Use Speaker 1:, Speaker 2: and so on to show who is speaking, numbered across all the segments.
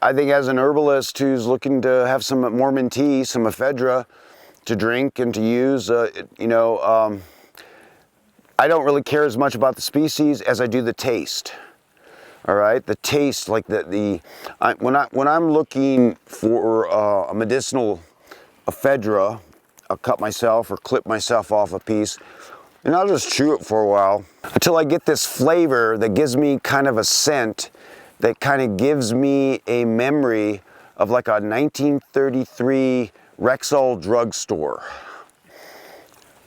Speaker 1: I think as an herbalist who's looking to have some Mormon tea, some ephedra to drink and to use, I don't really care as much about the species as I do the taste. All right, the taste, like when I'm looking for a medicinal ephedra, I'll cut myself or clip myself off a piece, and I'll just chew it for a while until I get this flavor that gives me kind of a scent that kind of gives me a memory of like a 1933 Rexall drugstore.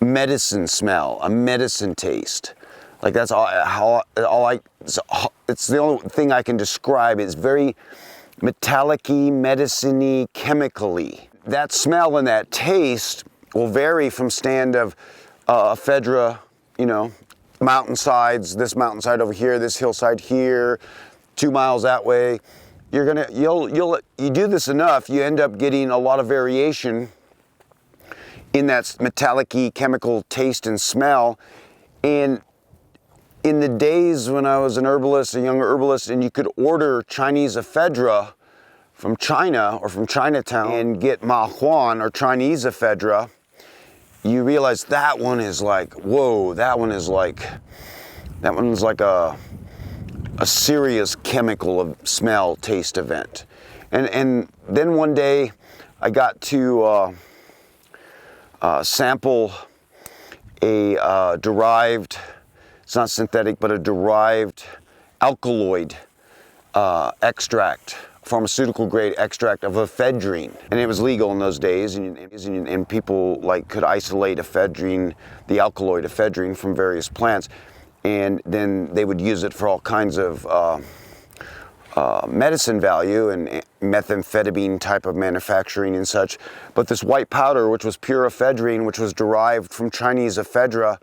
Speaker 1: Medicine smell, a medicine taste. Like that's it's the only thing I can describe. It's very metallic-y, medicine-y, chemical-y. That smell and that taste will vary from stand of ephedra, mountainsides, this mountainside over here, this hillside here, 2 miles that way. You do this enough, you end up getting a lot of variation in that metallic-y chemical taste and smell. And in the days when I was an herbalist, a young herbalist, and you could order Chinese ephedra from China or from Chinatown and get Ma Huan or Chinese ephedra, you realize that one is like, whoa, that one's like a serious chemical of smell, taste event. And then one day I got to sample a derived, it's not synthetic, but a derived alkaloid extract, pharmaceutical grade extract of ephedrine. And it was legal in those days, and people could isolate ephedrine, the alkaloid ephedrine, from various plants. And then they would use it for all kinds of medicine value and methamphetamine type of manufacturing and such. But this white powder, which was pure ephedrine, which was derived from Chinese ephedra,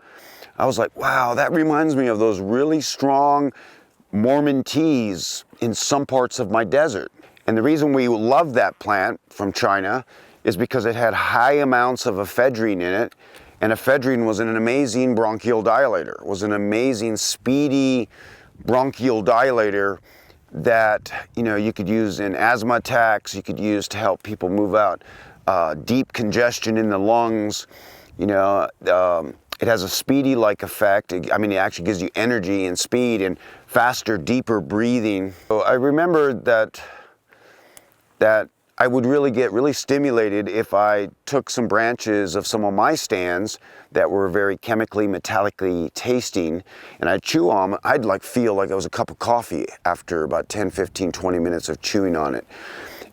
Speaker 1: I was like, wow, that reminds me of those really strong Mormon teas in some parts of my desert. And the reason we love that plant from China is because it had high amounts of ephedrine in it. And ephedrine was an amazing bronchial dilator, was an amazing speedy bronchial dilator that you could use in asthma attacks, you could use to help people move out deep congestion in the lungs. It has a speedy-like effect. It actually gives you energy and speed and faster, deeper breathing. So I remember that I would really get stimulated if I took some branches of some of my stands that were very chemically, metallically tasting, and I'd chew on them. I'd feel like it was a cup of coffee after about 10, 15, 20 minutes of chewing on it.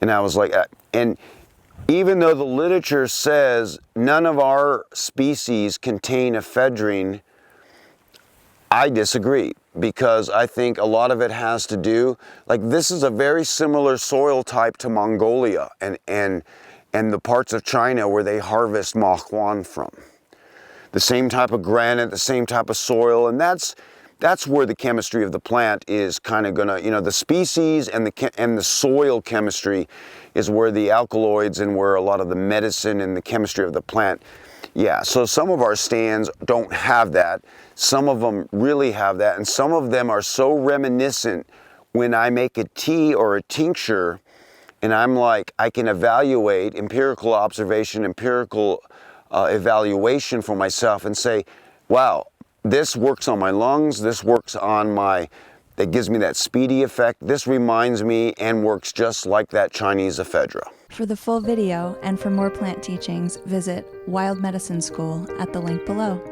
Speaker 1: And I was like, and even though the literature says none of our species contain ephedrine, I disagree, because I think a lot of it has to do, this is a very similar soil type to Mongolia and the parts of China where they harvest Ma Huan from. The same type of granite, the same type of soil, and that's where the chemistry of the plant is kind of gonna, the species and the soil chemistry is where the alkaloids and where a lot of the medicine and the chemistry of the plant. Yeah, so some of our stands don't have that. Some of them really have that, and some of them are so reminiscent when I make a tea or a tincture, and I'm like, I can evaluate empirical observation, empirical evaluation for myself and say, wow, this works on my lungs, this works on that gives me that speedy effect. This reminds me and works just like that Chinese ephedra.
Speaker 2: For the full video and for more plant teachings, visit Wild Medicine School at the link below.